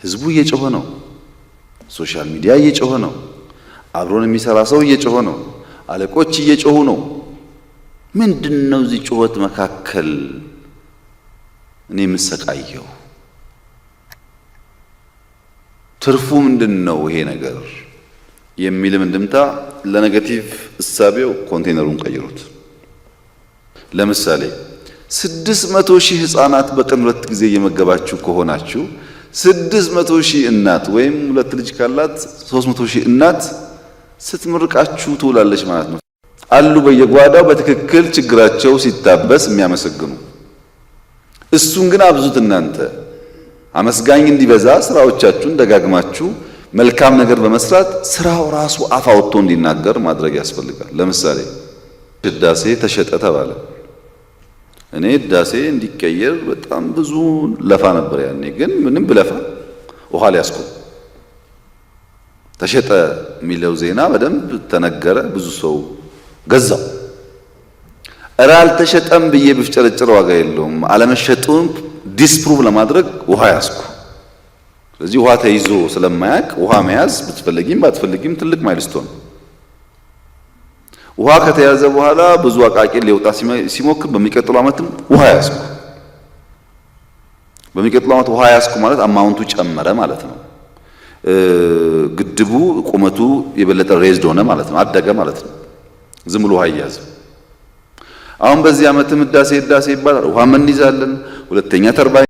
ህዝቡ እየጮኸ ነው። ሶሻል ሚዲያ እየጮኸ ነው። አብሮን የሚሰራ ሰው እየጮኸ ነው። አለቆች እየጮሁ ነው። ምንድነው እዚህ ጩኸት መካከል እኔ የምሰቃየው? ትርፉ ምንድነው ይሄ ነገር የሚልም እንድምታ ለኔጌቲቭ እሳቤው ኮንቴነሩን ቀይሩት። ለምሳሌ 600,000 ህፃናት በቀን 2 ጊዜ እየመገባችሁ ከሆናችሁ 600,000 እናት ወይም 2 ልጅ ካላት 300,000 እናት ስትመርቃችሁ ትውላለች ማለት ነው። አሉ በየጓዳው በትክክል ችግራቸው ሲታበስ የሚያመሰግኑ። እሱን ግን አብዙት። እናንተ አመስጋኝ እንዲበዛ ስራዎቻችሁን ደጋግማችሁ መልካም ነገር በመስራት ስራው ራሱ አፍ አውጥቶ እንዲናገር ማድረግ ያስፈልጋል። ለምሳሌ ህዳሴ ተሸጠ ተባለ። እኔ ህዳሴ እንዲቀየር በጣም ብዙ ለፋ ነበር ያኔ። ግን ምንም ብለፋ ውሃ ሊያስቆም ተሸጠ የሚለው ዜና በደንብ ተነገረ። ብዙ ሰው ገዛው። እረ አልተሸጠም ብዬ ብፍጨረጨር ዋጋ የለውም። አለመሸጡን ዲስፕሩቭ ለማድረግ ውሃ ያስኩ። ስለዚህ ውሃ ተይዞ ስለማያውቅ ውሃ መያዝ ብትፈልጊም ባትፈልጊም ትልቅ ማይልስቶን። ውሃ ከተያዘ በኋላ ብዙ አቃቂ ሊወጣ ሲሞክር በሚቀጥለው ዓመትም ውሃ ያስኩ። በሚቀጥለው ዓመት ውሃ ያስኩ ማለት አማውንቱ ጨመረ ማለት ነው። ግድቡ ቁመቱ የበለጠ ሬዝድ ሆነ ማለት ነው። አደገ ማለት ነው። ዝም ብሎ ውሃ ይያዝ። አሁን በዚህ ዓመትም ህዳሴ ይባላል። ውሃ ምን ይዛለን? ሁለተኛ ተርባይን